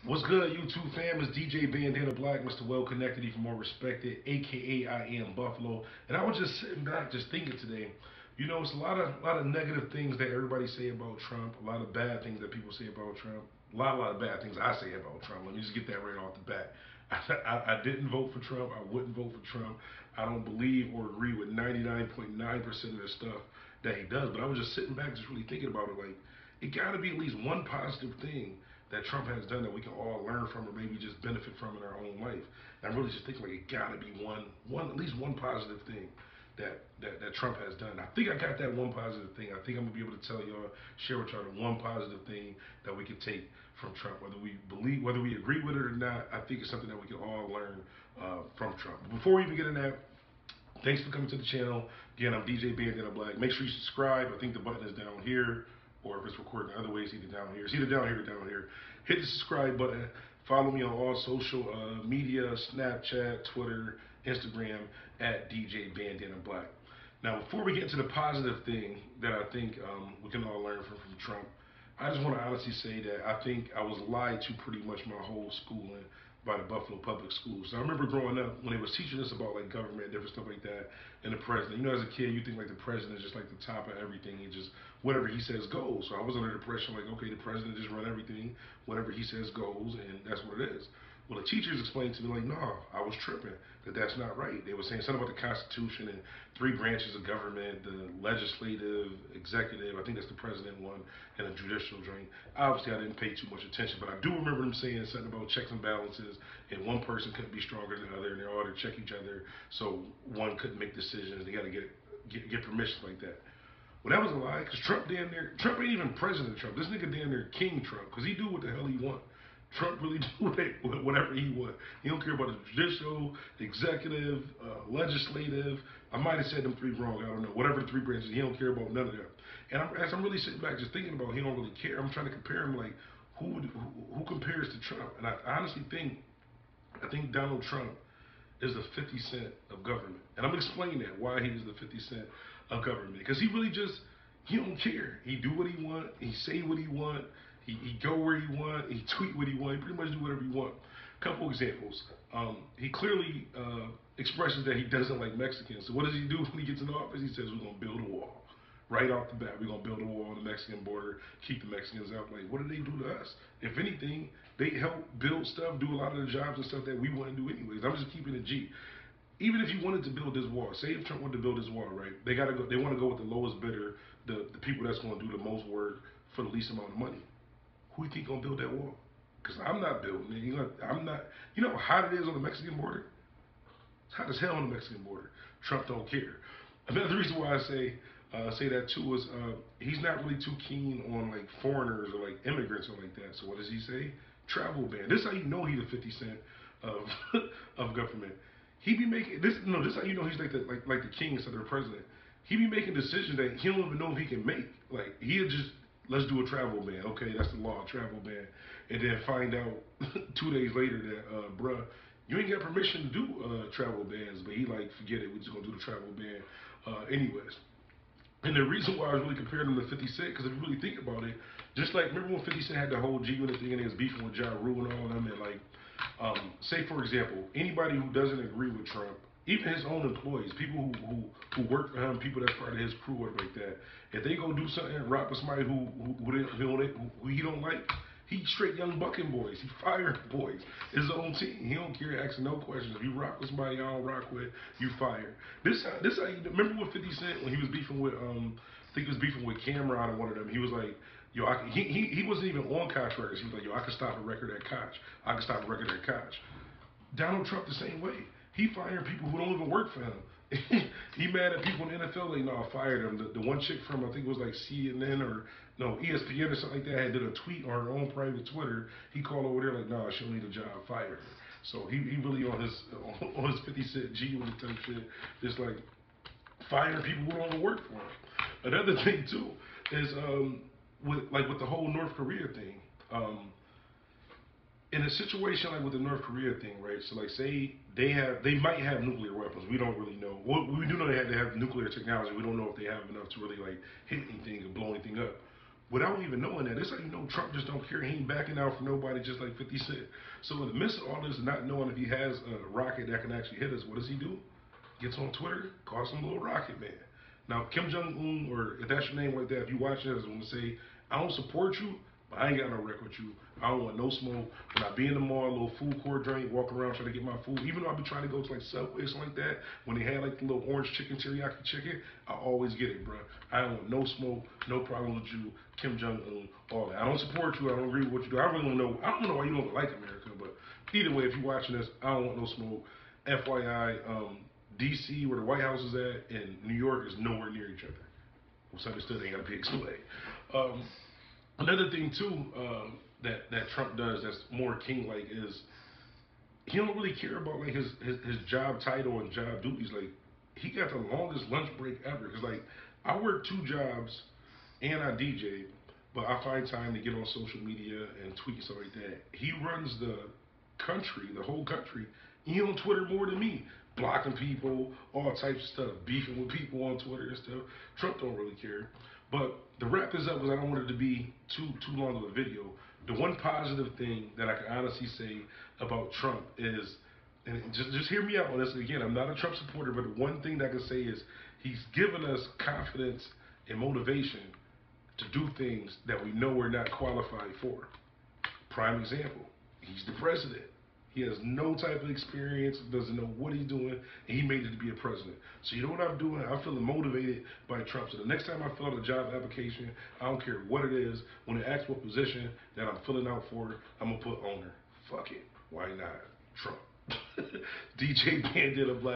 What's good, YouTube fam? It's DJ Bandana Black, Mr. Well Connected, even more respected, aka I am Buffalo. And I was just sitting back, just thinking today. You know, it's a lot of negative things that everybody say about Trump, a lot of bad things that people say about Trump, a lot of bad things I say about Trump. Let me just get that right off the bat. I didn't vote for Trump. I wouldn't vote for Trump. I don't believe or agree with 99.9% of the stuff that he does. But I was just sitting back, just really thinking about it. Like, it got to be at least one positive thing that Trump has done that we can all learn from or maybe just benefit from in our own life. And I'm really just thinking like it gotta be at least one positive thing that Trump has done. I think I got that one positive thing. I think I'm gonna be able to tell y'all, share with y'all the one positive thing that we could take from Trump, whether we believe, whether we agree with it or not. I think it's something that we can all learn from Trump. Before we even get in that, thanks for coming to the channel. Again, I'm DJ Bandana Black. Make sure you subscribe. I think the button is down here, or if it's recording the other way, it's either down here. It's either down here or down here. Hit the subscribe button. Follow me on all social media, Snapchat, Twitter, Instagram, at DJ Bandana Black. Now, before we get into the positive thing that I think we can all learn from Trump, I just want to honestly say that I think I was lied to pretty much my whole schooling by the Buffalo Public Schools. So I remember growing up when they was teaching us about like government and different stuff like that, and the president. You know, as a kid, you think like the president is just like the top of everything. He just whatever he says goes. So I was under the impression like, okay, the president just run everything. Whatever he says goes, and that's what it is. Well, the teachers explained to me like, no, I was tripping. That's not right. They were saying something about the Constitution and three branches of government: the legislative, executive. I think that's the president one, and the judicial joint. Obviously, I didn't pay too much attention, but I do remember them saying something about checks and balances, and one person couldn't be stronger than the other, and they all had to check each other, so one couldn't make decisions. They got to get permission like that. Well, that was a lie, because Trump ain't even President Trump. This nigga damn near King Trump, because he do what the hell he want. Trump really do whatever he want. He don't care about the judicial, executive, legislative. I might have said them three wrong. I don't know. Whatever the three branches, he don't care about none of them. And as I'm really sitting back just thinking about, he don't really care. I'm trying to compare him like who compares to Trump. And I honestly think Donald Trump is the 50 Cent of government. And I'm gonna explain that why he is the 50 Cent of government. Because he really just he don't care. He do what he want. He say what he want. He go where he want. He tweet what he want. He pretty much do whatever he want. Couple examples. He clearly expresses that he doesn't like Mexicans. So what does he do when he gets in office? He says we're gonna build a wall. Right off the bat, we're gonna build a wall on the Mexican border, keep the Mexicans out. Like, what do they do to us? If anything, they help build stuff, do a lot of the jobs and stuff that we want to do anyways. I'm just keeping it G. Even if you wanted to build this wall, say if Trump wanted to build this wall, right? They gotta go. They want to go with the lowest bidder, the people that's going to do the most work for the least amount of money. Who you think gonna build that wall? Because I'm not building it. I'm not. You know how hot it is on the Mexican border? It's hot as hell on the Mexican border. Trump don't care. Another reason why I say that too is he's not really too keen on like foreigners or like immigrants or like that. So what does he say? Travel ban. This is how you know he's the 50 Cent of of government. He be making this. No, this is how you know he's like the king instead of the president. He be making decisions that he don't even know if he can make. Like he'll just let's do a travel ban. Okay, that's the law, travel ban, and then find out 2 days later that bruh, you ain't got permission to do travel bans. But he like forget it. We're just gonna do the travel ban anyways. And the reason why I was really comparing him to 50 Cent, because if you really think about it, just like remember when 50 Cent had the whole G Unit thing and he was beefing with Ja Rule and all of them, and like, say for example, anybody who doesn't agree with Trump, even his own employees, people who work for him, people that's part of his crew or like that, if they go do something, rock with somebody who he don't like, he straight young bucking boys. He firing boys. His own team. He don't care asking no questions. If you rock with somebody y'all don't rock with, you fire. This how you remember what 50 Cent when he was beefing with I think he was beefing with Cameron or one of them. He was like, yo, he wasn't even on Koch Records. He was like, yo, I can stop a record at Koch. I can stop a record at Koch. Donald Trump the same way. He firing people who don't even work for him. He mad at people in the NFL like, no, I fired him. The one chick from I think it was like CNN or no ESPN or something like that had did a tweet on her own private Twitter. He called over there like, no, she'll need a job, fire her. So he really on his 50 Cent G when type shit, just like firing people who don't even work for him. Another thing too is with the whole North Korea thing. In a situation like with the North Korea thing, right? So like say they might have nuclear weapons. We don't really know. Well, we do know they have nuclear technology. We don't know if they have enough to really like hit anything or blow anything up. without even knowing that. It's like, Trump just don't care. He ain't backing out for nobody, just like 50 Cent. So in the midst of all this, not knowing if he has a rocket that can actually hit us, what does he do? Gets on Twitter, calls him Little Rocket Man. Now, Kim Jong-un, or if that's your name like that, if you watch it, I just want to say, I don't support you, but I ain't got no record with you. I don't want no smoke. When I be in the mall, a little food court drink, walking around trying to get my food, even though I be trying to go to like Subway or something like that, when they had like the little orange chicken, teriyaki chicken, I always get it, bro. I don't want no smoke, no problem with you, Kim Jong-un, all that. I don't support you. I don't agree with what you do. I really don't know. I don't know why you don't like America, but either way, if you're watching this, I don't want no smoke. FYI, DC, where the White House is at, and New York is nowhere near each other. What's understood ain't gotta be explained. Another thing too that Trump does that's more king-like is he don't really care about like his job title and job duties. Like he got the longest lunch break ever. Cause like I work 2 jobs and I DJ, but I find time to get on social media and tweet and stuff like that. He runs the country, the whole country. He on Twitter more than me, blocking people, all types of stuff, beefing with people on Twitter and stuff. Trump don't really care. But to wrap this up, because I don't want it to be too long of a video, the one positive thing that I can honestly say about Trump is, and just hear me out on this again, I'm not a Trump supporter, but the one thing that I can say is he's given us confidence and motivation to do things that we know we're not qualified for. Prime example, he's the president. He has no type of experience, doesn't know what he's doing, and he made it to be a president. So you know what I'm doing? I'm feeling motivated by Trump. So the next time I fill out a job application, I don't care what it is, when they ask what position that I'm filling out for, I'm going to put owner. Fuck it. Why not? Trump. DJ Bandit of Black.